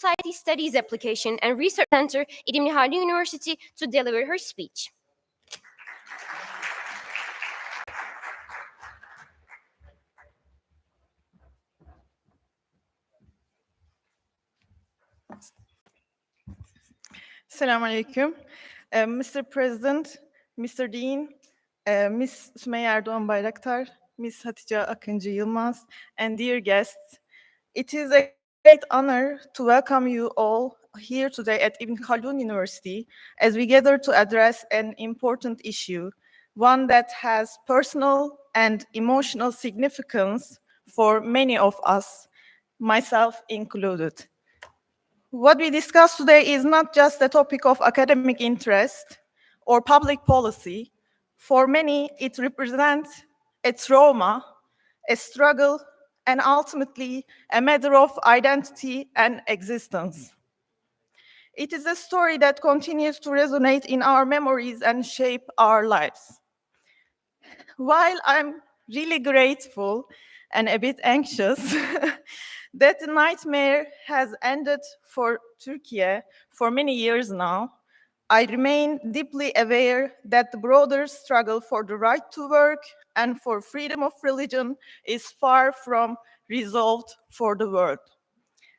Society Studies Application and Research Center at İbn Haldun University to deliver her speech. Assalamu alaikum. Mr. President, Mr. Dean, Ms. Sümeyye Erdoğan Bayraktar, Ms. Hatice Akıncı Yılmaz, and dear guests, it is a great honor to welcome you all here today at Ibn Khaldun University as we gather to address an important issue, one that has personal and emotional significance for many of us, myself included. What we discuss today is not just a topic of academic interest or public policy. For many, it represents a trauma, a struggle, and ultimately a matter of identity and existence. It is a story that continues to resonate in our memories and shape our lives. While I'm really grateful and a bit anxious that the nightmare has ended for Turkey for many years now, I remain deeply aware that the broader struggle for the right to work and for freedom of religion is far from resolved for the world.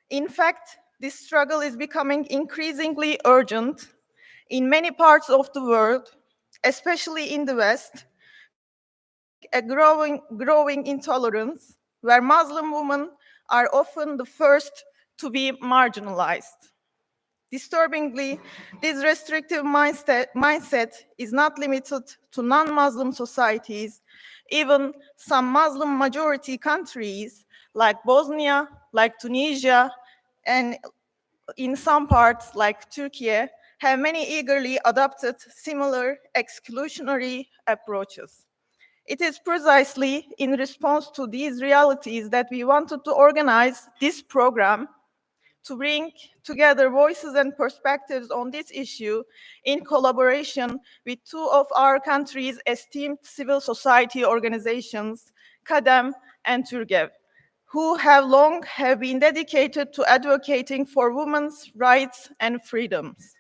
In fact, this struggle is becoming increasingly urgent in many parts of the world, especially in the West, a growing intolerance where Muslim women are often the first to be marginalized. Disturbingly, this restrictive mindset is not limited to non-Muslim societies. Even some Muslim majority countries like Bosnia, like Tunisia, and in some parts like Turkey have many eagerly adopted similar exclusionary approaches. It is precisely in response to these realities that we wanted to organize this program to bring together voices and perspectives on this issue in collaboration with two of our country's esteemed civil society organizations, KADEM and TÜRGEV, who have long been dedicated to advocating for women's rights and freedoms.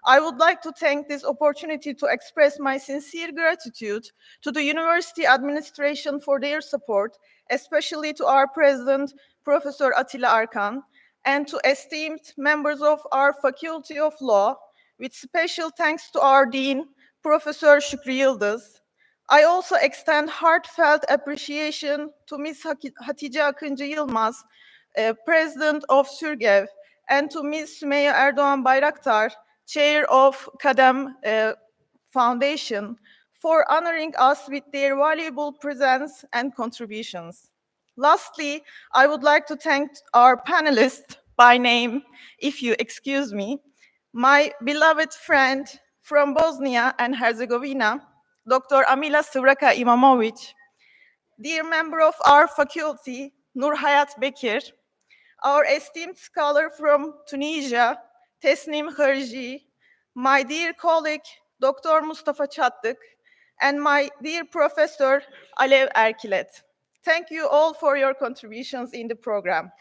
I would like to take this opportunity to express my sincere gratitude to the university administration for their support, especially to our president, Professor Atilla Arkan, and to esteemed members of our Faculty of Law, with special thanks to our dean, Professor Şükrü Yıldız. I also extend heartfelt appreciation to Ms. Hatice Akıncı Yılmaz, President of TÜRGEV, and to Ms. Sümeyye Erdoğan Bayraktar, Chair of KADEM Foundation, for honoring us with their valuable presence and contributions. Lastly, I would like to thank our panelists by name, if you excuse me, my beloved friend from Bosnia and Herzegovina, Dr. Amila Sıvraka Imamovic, dear member of our faculty, Nurhayat Bekir, our esteemed scholar from Tunisia, Tesnim Kharji, my dear colleague, Dr. Mustafa Çattık, and my dear professor, Alev Erkilet. Thank you all for your contributions in the program.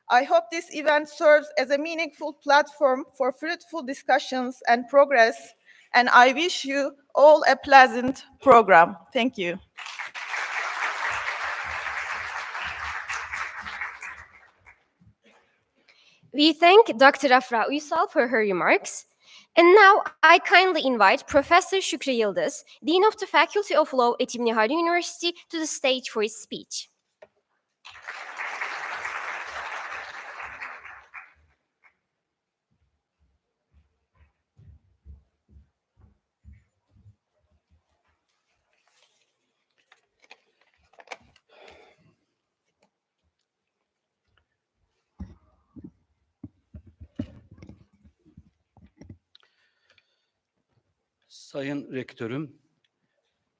I hope this event serves as a meaningful platform for fruitful discussions and progress, and I wish you all a pleasant program. Thank you. We thank Dr. Afra Uysal for her remarks. And now I kindly invite Professor Şükrü Yıldız, Dean of the Faculty of Law at İbn Haldun University, to the stage for his speech. Sayın Rektörüm,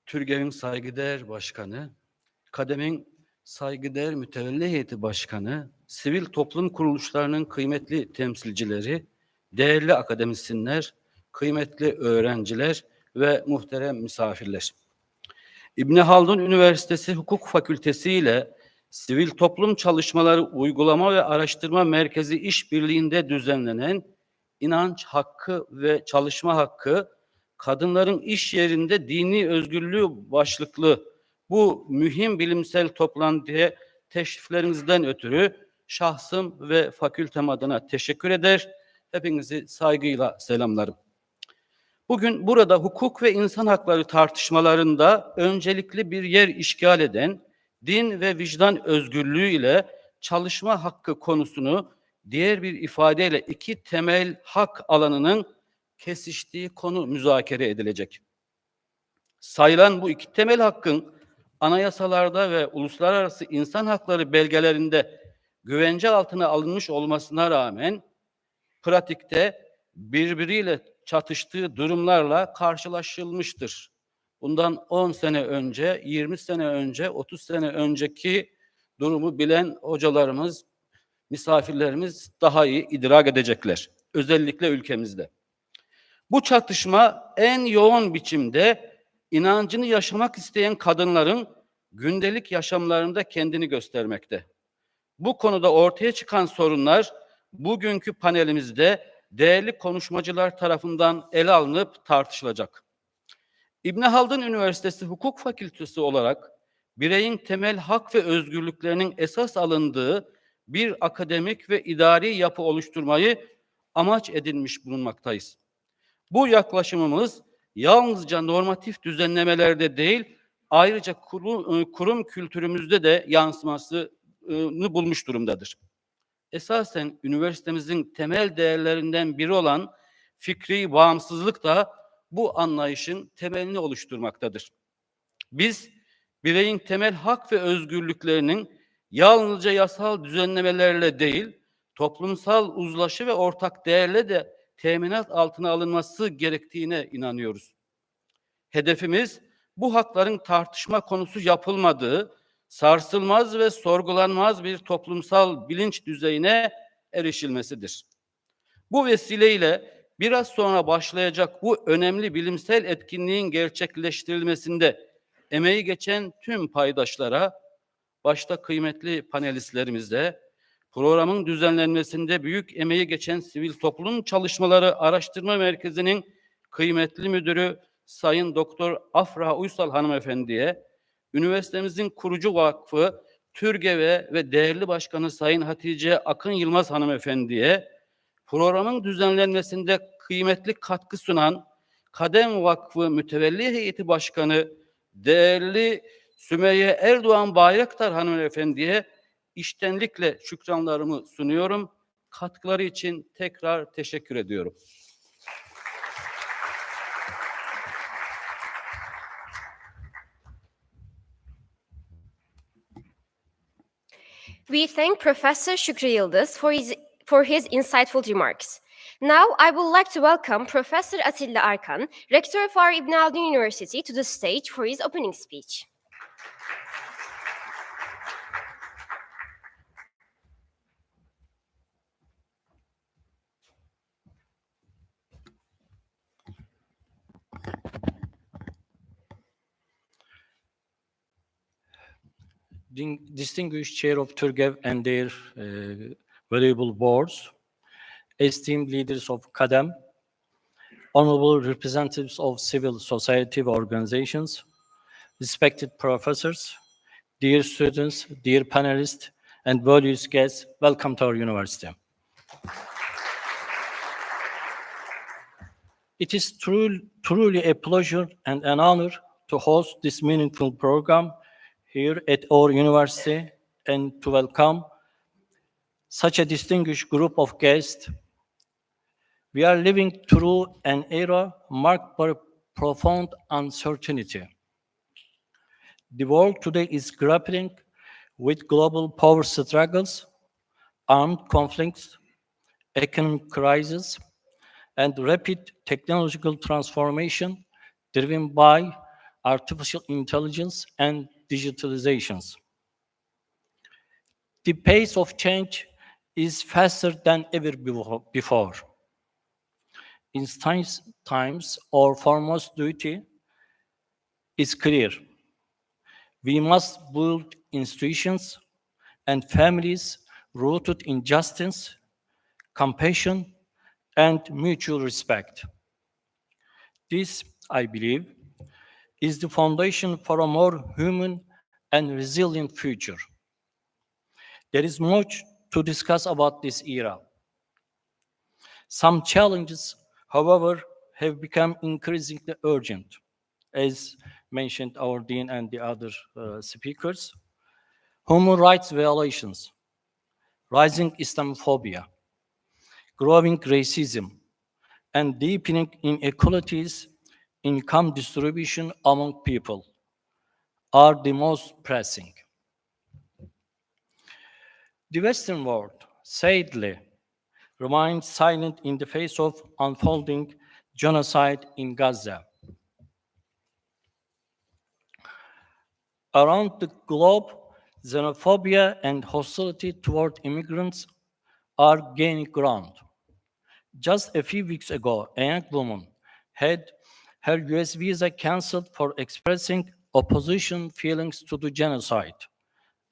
TÜRGEV'in saygıdeğer başkanı, KADEM'in saygıdeğer mütevelli heyeti başkanı, sivil toplum kuruluşlarının kıymetli temsilcileri, değerli akademisyenler, kıymetli öğrenciler ve muhterem misafirler. İbn Haldun Üniversitesi Hukuk Fakültesi ile Sivil Toplum Çalışmaları Uygulama ve Araştırma Merkezi işbirliğinde düzenlenen İnanç Hakkı ve Çalışma Hakkı, kadınların iş yerinde dini özgürlüğü başlıklı bu mühim bilimsel toplantıya teşriflerinizden ötürü şahsım ve fakültem adına teşekkür eder. Hepinizi saygıyla selamlarım. Bugün burada hukuk ve insan hakları tartışmalarında öncelikli bir yer işgal eden din ve vicdan özgürlüğü ile çalışma hakkı konusunu diğer bir ifadeyle iki temel hak alanının kesiştiği konu müzakere edilecek. Sayılan bu iki temel hakkın anayasalarda ve uluslararası insan hakları belgelerinde güvence altına alınmış olmasına rağmen pratikte birbiriyle çatıştığı durumlarla karşılaşılmıştır. Bundan 10 sene önce, 20 sene önce, 30 sene önceki durumu bilen hocalarımız, misafirlerimiz daha iyi idrak edecekler. Özellikle ülkemizde. Bu çatışma en yoğun biçimde inancını yaşamak isteyen kadınların gündelik yaşamlarında kendini göstermekte. Bu konuda ortaya çıkan sorunlar bugünkü panelimizde değerli konuşmacılar tarafından ele alınıp tartışılacak. İbn Haldun Üniversitesi Hukuk Fakültesi olarak bireyin temel hak ve özgürlüklerinin esas alındığı bir akademik ve idari yapı oluşturmayı amaç edinmiş bulunmaktayız. Bu yaklaşımımız yalnızca normatif düzenlemelerde değil, ayrıca kurum kültürümüzde de yansımasını bulmuş durumdadır. Esasen üniversitemizin temel değerlerinden biri olan fikri bağımsızlık da bu anlayışın temelini oluşturmaktadır. Biz bireyin temel hak ve özgürlüklerinin yalnızca yasal düzenlemelerle değil, toplumsal uzlaşı ve ortak değerle de teminat altına alınması gerektiğine inanıyoruz. Hedefimiz bu hakların tartışma konusu yapılmadığı, sarsılmaz ve sorgulanmaz bir toplumsal bilinç düzeyine erişilmesidir. Bu vesileyle biraz sonra başlayacak bu önemli bilimsel etkinliğin gerçekleştirilmesinde emeği geçen tüm paydaşlara, başta kıymetli panelistlerimize, programın düzenlenmesinde büyük emeği geçen Sivil Toplum Çalışmaları Araştırma Merkezi'nin kıymetli müdürü Sayın Doktor Afra Uysal hanımefendiye, üniversitemizin kurucu vakfı TÜRGEV'e ve değerli başkanı Sayın Hatice Akın Yılmaz hanımefendiye, programın düzenlenmesinde kıymetli katkı sunan Kadem Vakfı Mütevelli Heyeti Başkanı değerli Sümeyye Erdoğan Bayraktar hanımefendiye içtenlikle şükranlarımı sunuyorum. Katkıları için tekrar teşekkür ediyorum. We thank Professor Shukri Yıldız for his insightful remarks. Now, I would like to welcome Professor Atilla Arkan, Rector of our Ibn Haldun University, to the stage for his opening speech. Distinguished Chair of TÜRGEV and their valuable boards, esteemed leaders of CADEM, honorable representatives of civil society organizations, respected professors, dear students, dear panelists, and valued guests, welcome to our university. It is truly a pleasure and an honor to host this meaningful program here at our university and to welcome such a distinguished group of guests. We are living through an era marked by profound uncertainty. The world today is grappling with global power struggles, armed conflicts, economic crisis, and rapid technological transformation driven by artificial intelligence and digitalizations. The pace of change is faster than ever before. In times, our foremost duty is clear. We must build institutions, and families rooted in justice, compassion, and mutual respect. This, I believe, is the foundation for a more human and resilient future. There is much to discuss about this era. Some challenges, however, have become increasingly urgent, as mentioned our dean and the other speakers. Human rights violations, rising Islamophobia, growing racism, and deepening inequalities, income distribution among people are the most pressing. The Western world, sadly, remains silent in the face of unfolding genocide in Gaza. Around the globe, xenophobia and hostility toward immigrants are gaining ground. Just a few weeks ago, a young woman had her US visa canceled for expressing opposition feelings to the genocide,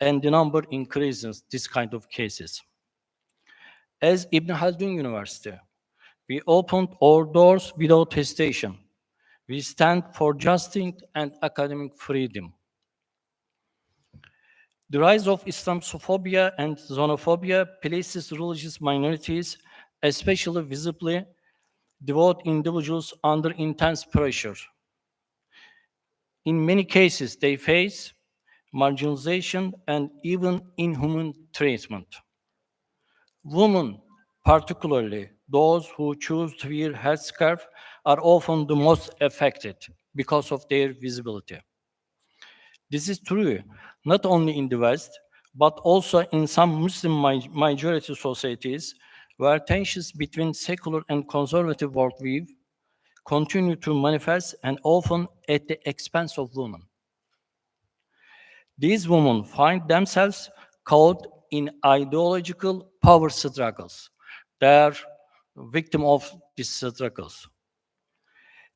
and the number increases these kind of cases. As Ibn Khaldun University, we opened our doors without hesitation. We stand for justice and academic freedom. The rise of Islamophobia and xenophobia places religious minorities, especially visibly devout individuals, under intense pressure. In many cases, they face marginalization and even inhuman treatment. Women, particularly those who choose to wear headscarf, are often the most affected because of their visibility. This is true not only in the West, but also in some Muslim majority societies where tensions between secular and conservative worldview continue to manifest and often at the expense of women. These women find themselves caught in ideological power struggles. They are victim of these struggles.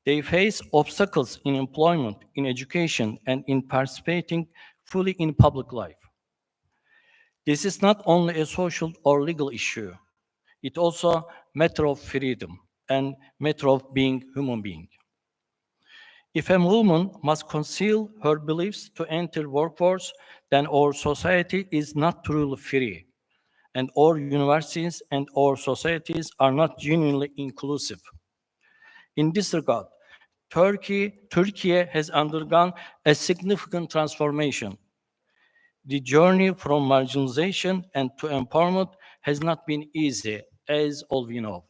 They face obstacles in employment, in education, and in participating fully in public life. This is not only a social or legal issue, it also a matter of freedom and matter of being human being. If a woman must conceal her beliefs to enter workforce, then our society is not truly free, and our universities and our societies are not genuinely inclusive. In this regard, Turkey has undergone a significant transformation. The journey from marginalization and to empowerment has not been easy, as all we know.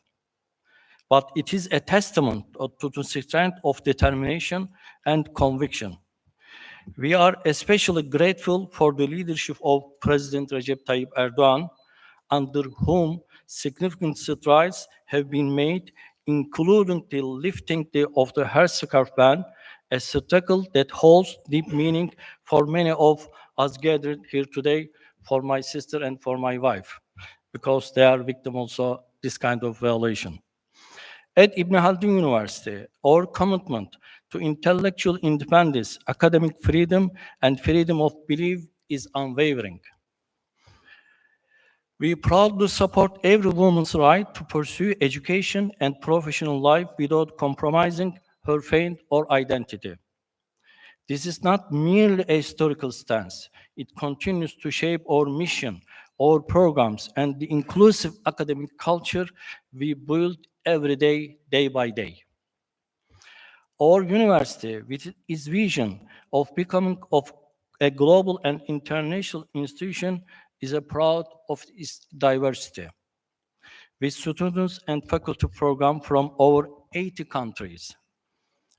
But it is a testament to the strength of determination and conviction. We are especially grateful for the leadership of President Recep Tayyip Erdogan, under whom significant strides have been made, including the lifting of the headscarf ban, a struggle that holds deep meaning for many of us gathered here today, for my sister and for my wife, because they are victim also this kind of violation. At Ibn Khaldun University, our commitment to intellectual independence, academic freedom, and freedom of belief is unwavering. We proudly support every woman's right to pursue education and professional life without compromising her faith or identity. This is not merely a historical stance. It continues to shape our mission, our programs, and the inclusive academic culture we build every day, day by day. Our university, with its vision of becoming of a global and international institution, is proud of its diversity. With students and faculty program from over 80 countries,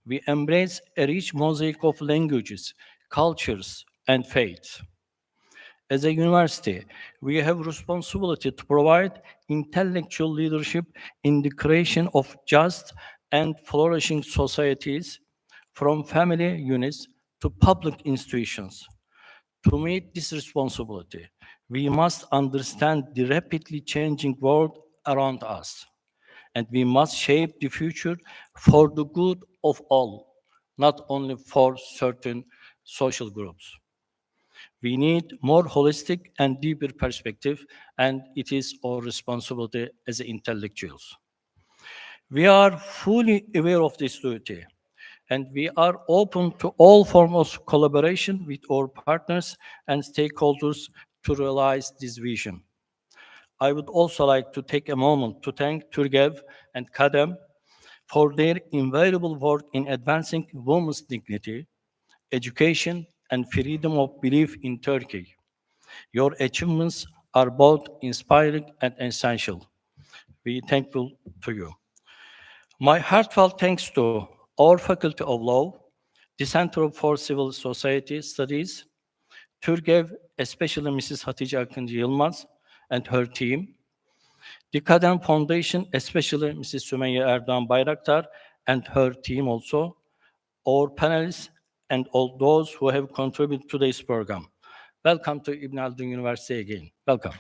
we embrace a rich mosaic of languages, cultures, and faiths. As a university, we have responsibility to provide intellectual leadership in the creation of just and flourishing societies, from family units to public institutions. To meet this responsibility, we must understand the rapidly changing world around us, and we must shape the future for the good of all, not only for certain social groups. We need more holistic and deeper perspective, and it is our responsibility as intellectuals. We are fully aware of this duty, and we are open to all forms of collaboration with our partners and stakeholders to realize this vision. I would also like to take a moment to thank Turgev and Kadem for their invaluable work in advancing women's dignity, education, and freedom of belief in Turkey. Your achievements are both inspiring and essential. We are thankful to you. My heartfelt thanks to our Faculty of Law, the Center for Civil Society Studies, Turgev, especially Mrs. Hatice Akıncı Yılmaz and her team, the Kadem Foundation, especially Mrs. Sümeyye Erdoğan Bayraktar and her team also, our panelists, and all those who have contributed to this program. Welcome to Ibn Haldun University again. Welcome.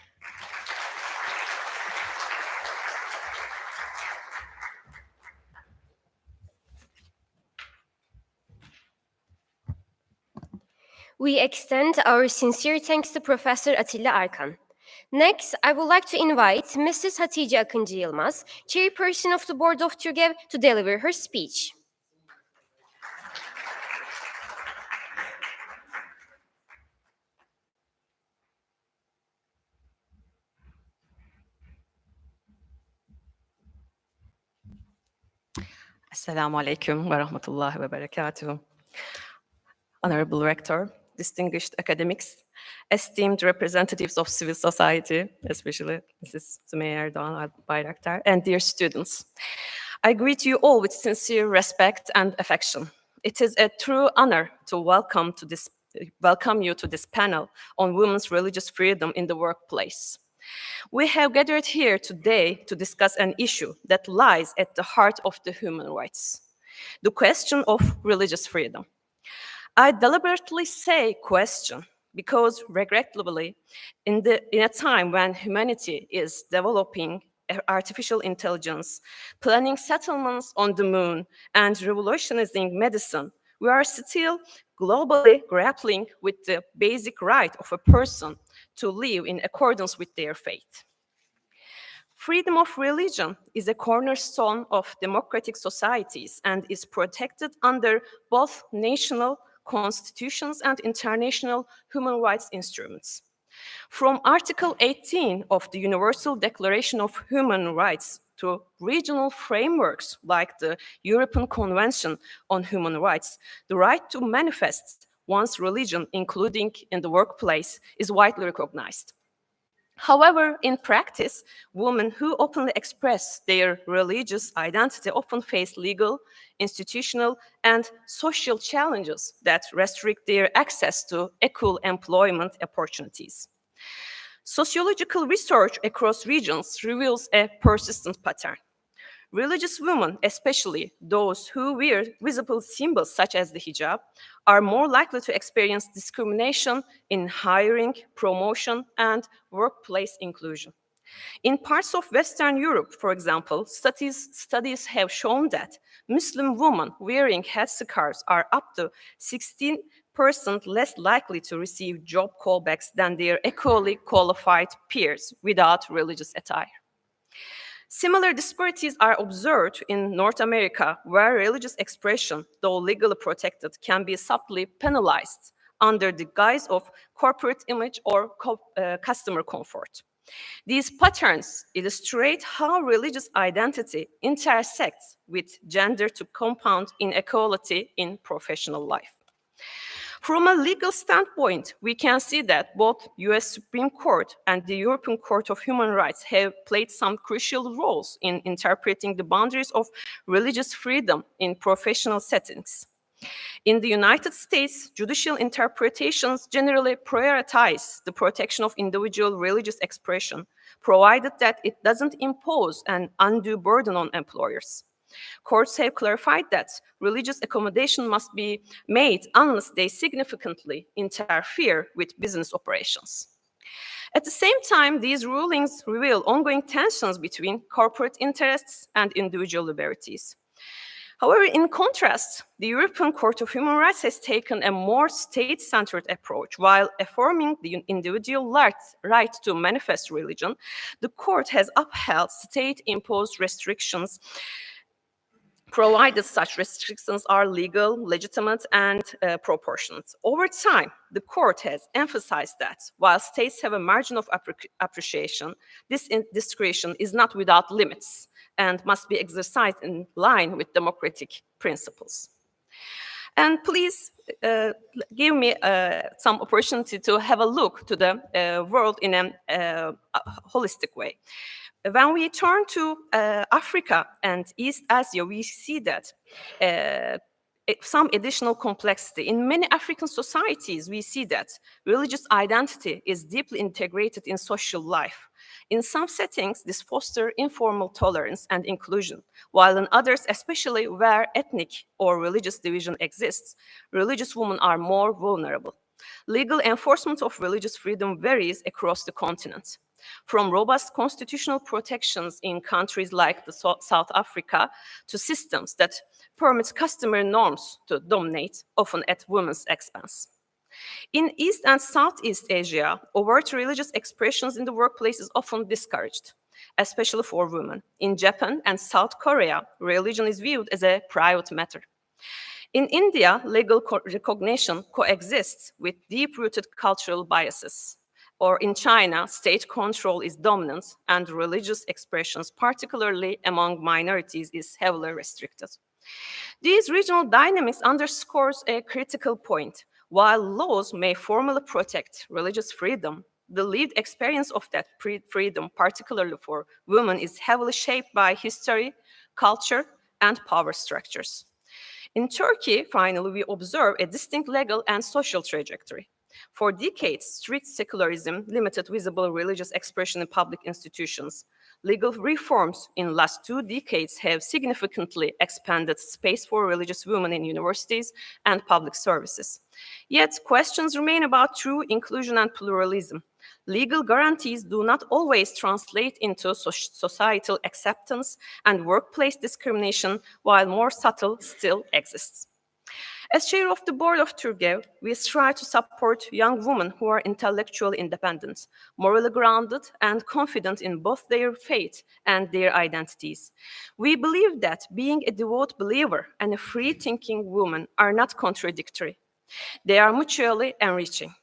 We extend our sincere thanks to Professor Atilla Arkan. Next, I would like to invite Mrs. Hatice Akıncı Yılmaz, Chairperson of the Board of Turgev, to deliver her speech. Assalamu alaikum wa rahmatullahi wa barakatuh. Honorable Rector, distinguished academics, esteemed representatives of civil society, especially Mrs. Sümeyye Erdoğan Bayraktar, and dear students. I greet you all with sincere respect and affection. It is a true honor to welcome you to this panel on women's religious freedom in the workplace. We have gathered here today to discuss an issue that lies at the heart of the human rights, the question of religious freedom. I deliberately say question because, regrettably, in a time when humanity is developing artificial intelligence, planning settlements on the moon, and revolutionizing medicine, we are still globally grappling with the basic right of a person to live in accordance with their faith. Freedom of religion is a cornerstone of democratic societies and is protected under both national constitutions and international human rights instruments. From Article 18 of the Universal Declaration of Human Rights to regional frameworks like the European Convention on Human Rights, the right to manifest one's religion, including in the workplace, is widely recognized. However, in practice, women who openly express their religious identity often face legal, institutional, and social challenges that restrict their access to equal employment opportunities. Sociological research across regions reveals a persistent pattern. Religious women, especially those who wear visible symbols such as the hijab, are more likely to experience discrimination in hiring, promotion, and workplace inclusion. In parts of Western Europe, for example, studies have shown that Muslim women wearing headscarves are up to 16% less likely to receive job callbacks than their equally qualified peers without religious attire. Similar disparities are observed in North America, where religious expression, though legally protected, can be subtly penalized under the guise of corporate image or customer comfort. These patterns illustrate how religious identity intersects with gender to compound inequality in professional life. From a legal standpoint, we can see that both US Supreme Court and the European Court of Human Rights have played some crucial roles in interpreting the boundaries of religious freedom in professional settings. In the United States, judicial interpretations generally prioritize the protection of individual religious expression, provided that it doesn't impose an undue burden on employers. Courts have clarified that religious accommodation must be made unless they significantly interfere with business operations. At the same time, these rulings reveal ongoing tensions between corporate interests and individual liberties. However, in contrast, the European Court of Human Rights has taken a more state-centered approach. While affirming the individual right to manifest religion, the court has upheld state-imposed restrictions, provided such restrictions are legal, legitimate, and proportionate. Over time, the court has emphasized that while states have a margin of appreciation, this discretion is not without limits and must be exercised in line with democratic principles. And please give me some opportunity to have a look to the world in a holistic way. When we turn to Africa and East Asia, we see that some additional complexity. In many African societies, we see that religious identity is deeply integrated in social life. In some settings, this fosters informal tolerance and inclusion, while in others, especially where ethnic or religious division exists, religious women are more vulnerable. Legal enforcement of religious freedom varies across the continent. From robust constitutional protections in countries like South Africa to systems that permit customary norms to dominate, often at women's expense. In East and Southeast Asia, overt religious expressions in the workplace is often discouraged, especially for women. In Japan and South Korea, religion is viewed as a private matter. In India, legal recognition coexists with deep-rooted cultural biases. Or in China, state control is dominant and religious expressions, particularly among minorities, is heavily restricted. These regional dynamics underscores a critical point. While laws may formally protect religious freedom, the lived experience of that freedom, particularly for women, is heavily shaped by history, culture, and power structures. In Turkey, finally, we observe a distinct legal and social trajectory. For decades, strict secularism limited visible religious expression in public institutions. Legal reforms in the last 2 decades have significantly expanded space for religious women in universities and public services. Yet, questions remain about true inclusion and pluralism. Legal guarantees do not always translate into societal acceptance, and workplace discrimination, while more subtle, still exists. As chair of the board of Turgev, we strive to support young women who are intellectually independent, morally grounded, and confident in both their faith and their identities. We believe that being a devout believer and a free-thinking woman are not contradictory. They are mutually enriching.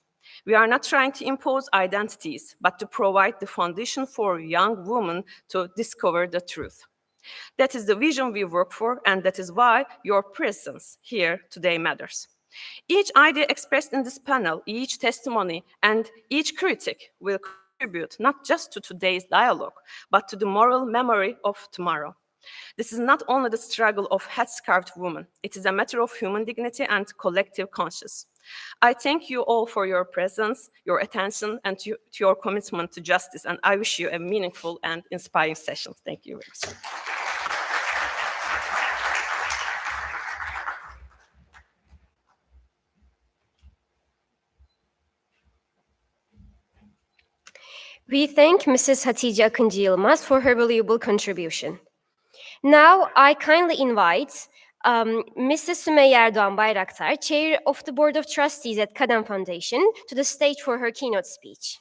We are not trying to impose identities, but to provide the foundation for young women to discover the truth. That is the vision we work for, and that is why your presence here today matters. Each idea expressed in this panel, each testimony, and each critic will contribute not just to today's dialogue, but to the moral memory of tomorrow. This is not only the struggle of headscarved women, it is a matter of human dignity and collective conscience. I thank you all for your presence, your attention, and to your commitment to justice, and I wish you a meaningful and inspiring session. Thank you very much. We thank Mrs. Hatice Akıncı Yılmaz for her valuable contribution. Now, I kindly invite Mrs. Sümeyye Erdoğan Bayraktar, Chair of the Board of Trustees at Kadem Foundation, to the stage for her keynote speech.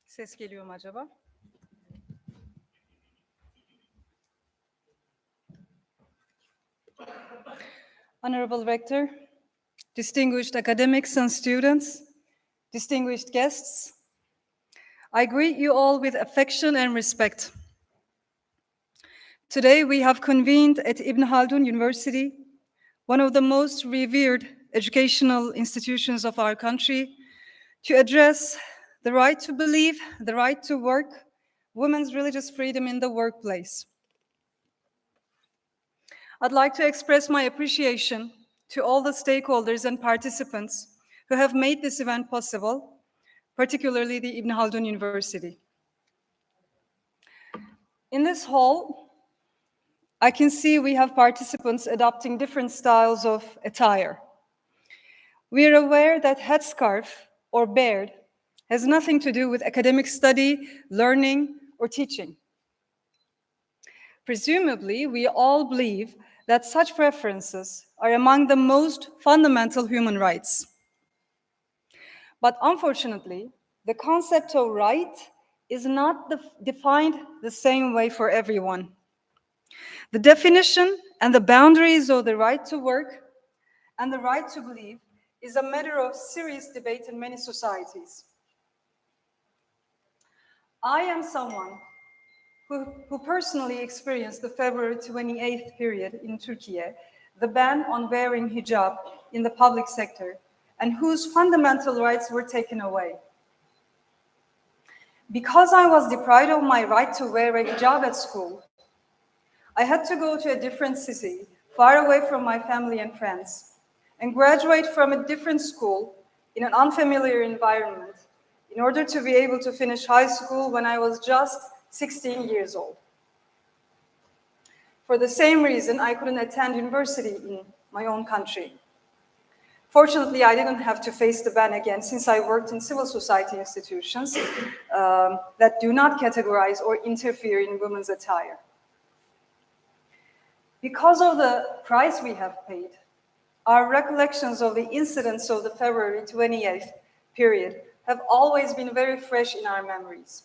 Ses geliyor mu acaba? Honorable Rector, distinguished academics and students, distinguished guests, I greet you all with affection and respect. Today we have convened at Ibn Khaldun University, one of the most revered educational institutions of our country, to address the right to believe, the right to work, women's religious freedom in the workplace. I'd like to express my appreciation to all the stakeholders and participants who have made this event possible, particularly the Ibn Khaldun University. In this hall, I can see we have participants adopting different styles of attire. We are aware that headscarf or beard has nothing to do with academic study, learning, or teaching. Presumably, we all believe that such preferences are among the most fundamental human rights. But unfortunately, the concept of right is not defined the same way for everyone. The definition and the boundaries of the right to work and the right to believe is a matter of serious debate in many societies. I am someone who personally experienced the February 28th period in Turkey, the ban on wearing hijab in the public sector, and whose fundamental rights were taken away. Because I was deprived of my right to wear a hijab at school, I had to go to a different city, far away from my family and friends, and graduate from a different school in an unfamiliar environment in order to be able to finish high school when I was just 16 years old. For the same reason, I couldn't attend university in my own country. Fortunately, I didn't have to face the ban again since I worked in civil society institutions that do not categorize or interfere in women's attire. Because of the price we have paid, our recollections of the incidents of the February 28th period have always been very fresh in our memories.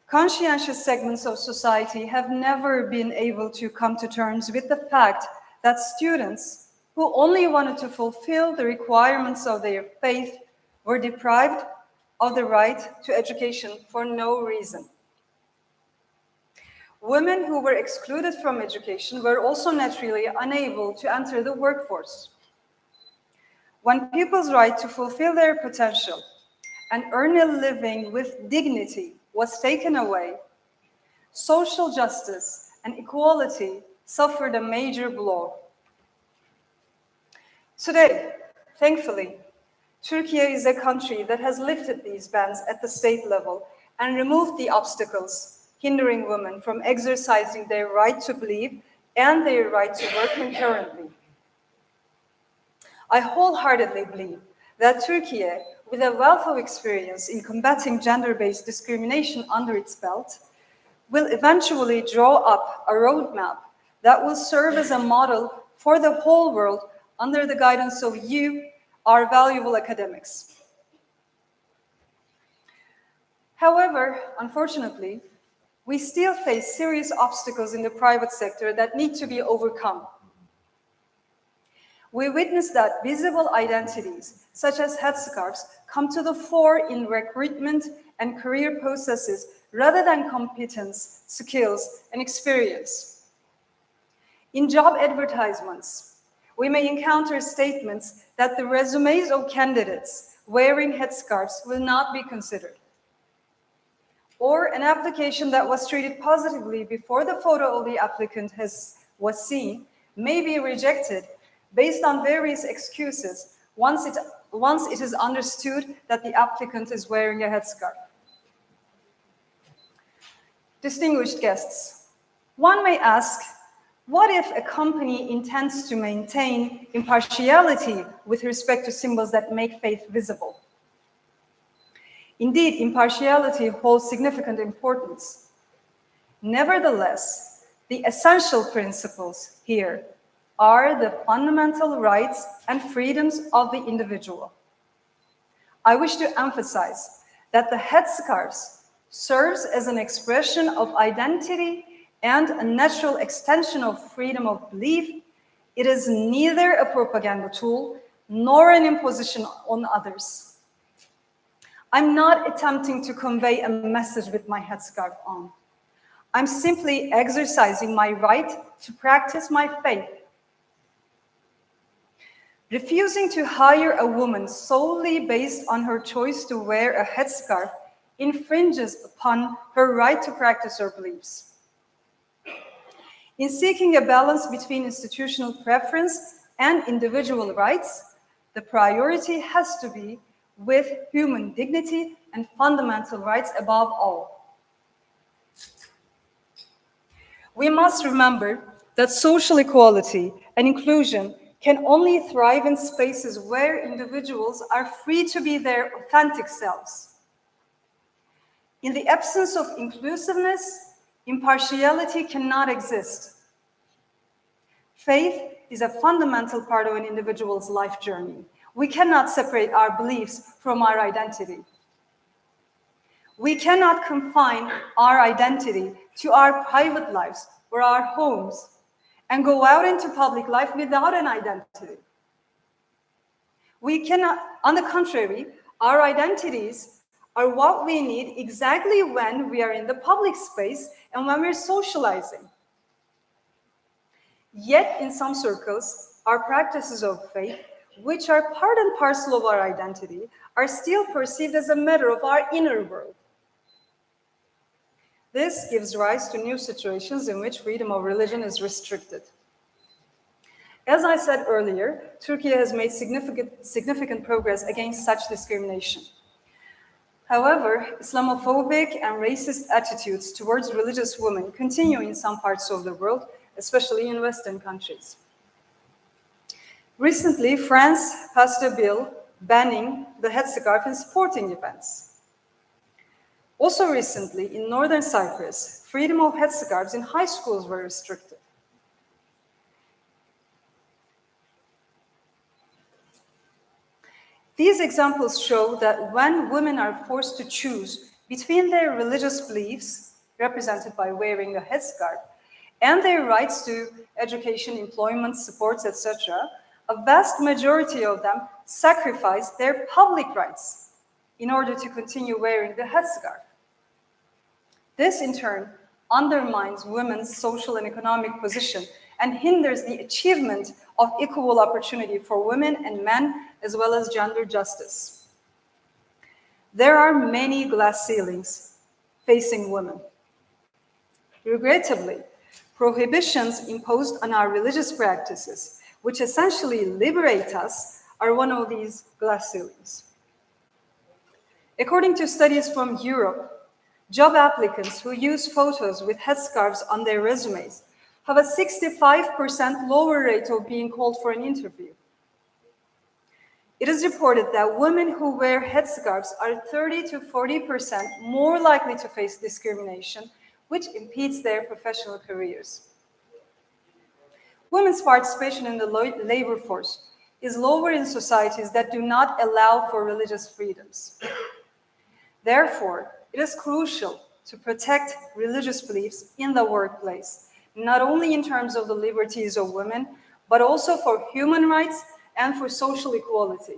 Conscientious segments of society have never been able to come to terms with the fact that students who only wanted to fulfill the requirements of their faith were deprived of the right to education for no reason. Women who were excluded from education were also naturally unable to enter the workforce. When people's right to fulfill their potential and earn a living with dignity was taken away, social justice and equality suffered a major blow. Today, thankfully, Turkey is a country that has lifted these bans at the state level and removed the obstacles hindering women from exercising their right to believe and their right to work concurrently. I wholeheartedly believe that Turkey, with a wealth of experience in combating gender-based discrimination under its belt, will eventually draw up a roadmap that will serve as a model for the whole world under the guidance of you, our valuable academics. However, unfortunately, we still face serious obstacles in the private sector that need to be overcome. We witness that visible identities, such as headscarves, come to the fore in recruitment and career processes rather than competence, skills, and experience. In job advertisements, we may encounter statements that the resumes of candidates wearing headscarves will not be considered, or an application that was treated positively before the photo of the applicant was seen may be rejected based on various excuses once it is understood that the applicant is wearing a headscarf. Distinguished guests, one may ask, what if a company intends to maintain impartiality with respect to symbols that make faith visible? Indeed, impartiality holds significant importance. Nevertheless, the essential principles here are the fundamental rights and freedoms of the individual. I wish to emphasize that the headscarves serves as an expression of identity and a natural extension of freedom of belief. It is neither a propaganda tool nor an imposition on others. I'm not attempting to convey a message with my headscarf on. I'm simply exercising my right to practice my faith. Refusing to hire a woman solely based on her choice to wear a headscarf infringes upon her right to practice her beliefs. In seeking a balance between institutional preference and individual rights, the priority has to be with human dignity and fundamental rights above all. We must remember that social equality and inclusion can only thrive in spaces where individuals are free to be their authentic selves. In the absence of inclusiveness, impartiality cannot exist. Faith is a fundamental part of an individual's life journey. We cannot separate our beliefs from our identity. We cannot confine our identity to our private lives or our homes and go out into public life without an identity. We cannot, on the contrary, our identities are what we need exactly when we are in the public space and when we're socializing. Yet, in some circles, our practices of faith, which are part and parcel of our identity, are still perceived as a matter of our inner world. This gives rise to new situations in which freedom of religion is restricted. As I said earlier, Turkey has made significant progress against such discrimination. However, Islamophobic and racist attitudes towards religious women continue in some parts of the world, especially in Western countries. Recently, France passed a bill banning the headscarf in sporting events. Also recently, in Northern Cyprus, freedom of headscarves in high schools were restricted. These examples show that when women are forced to choose between their religious beliefs, represented by wearing a headscarf, and their rights to education, employment, supports, etc., a vast majority of them sacrifice their public rights in order to continue wearing the headscarf. This, in turn, undermines women's social and economic position and hinders the achievement of equal opportunity for women and men, as well as gender justice. There are many glass ceilings facing women. Regrettably, prohibitions imposed on our religious practices, which essentially liberate us, are one of these glass ceilings. According to studies from Europe, job applicants who use photos with headscarves on their resumes have a 65% lower rate of being called for an interview. It is reported that women who wear headscarves are 30 to 40% more likely to face discrimination, which impedes their professional careers. Women's participation in the labor force is lower in societies that do not allow for religious freedoms. Therefore, it is crucial to protect religious beliefs in the workplace, not only in terms of the liberties of women, but also for human rights and for social equality.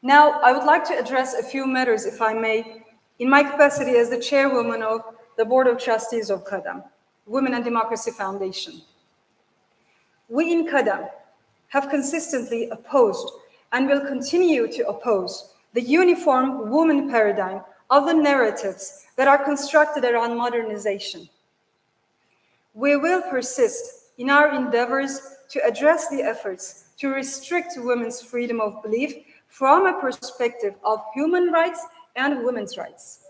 Now, I would like to address a few matters, if I may, in my capacity as the chairwoman of the Board of Trustees of KADEM, Women and Democracy Foundation. We in KADEM have consistently opposed and will continue to oppose the uniform woman paradigm of the narratives that are constructed around modernization. We will persist in our endeavors to address the efforts to restrict women's freedom of belief from a perspective of human rights and women's rights.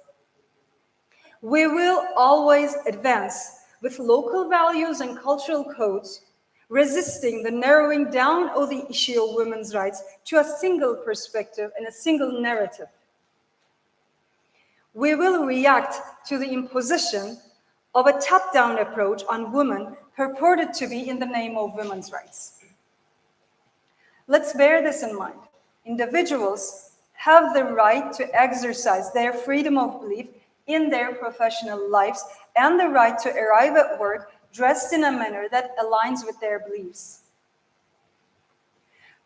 We will always advance with local values and cultural codes, resisting the narrowing down of the issue of women's rights to a single perspective and a single narrative. We will react to the imposition of a top-down approach on women purported to be in the name of women's rights. Let's bear this in mind. Individuals have the right to exercise their freedom of belief in their professional lives and the right to arrive at work dressed in a manner that aligns with their beliefs.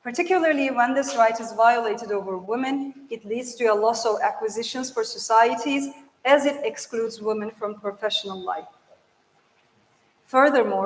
Particularly when this right is violated over women, it leads to a loss of acquisitions for societies as it excludes women from professional life. Furthermore,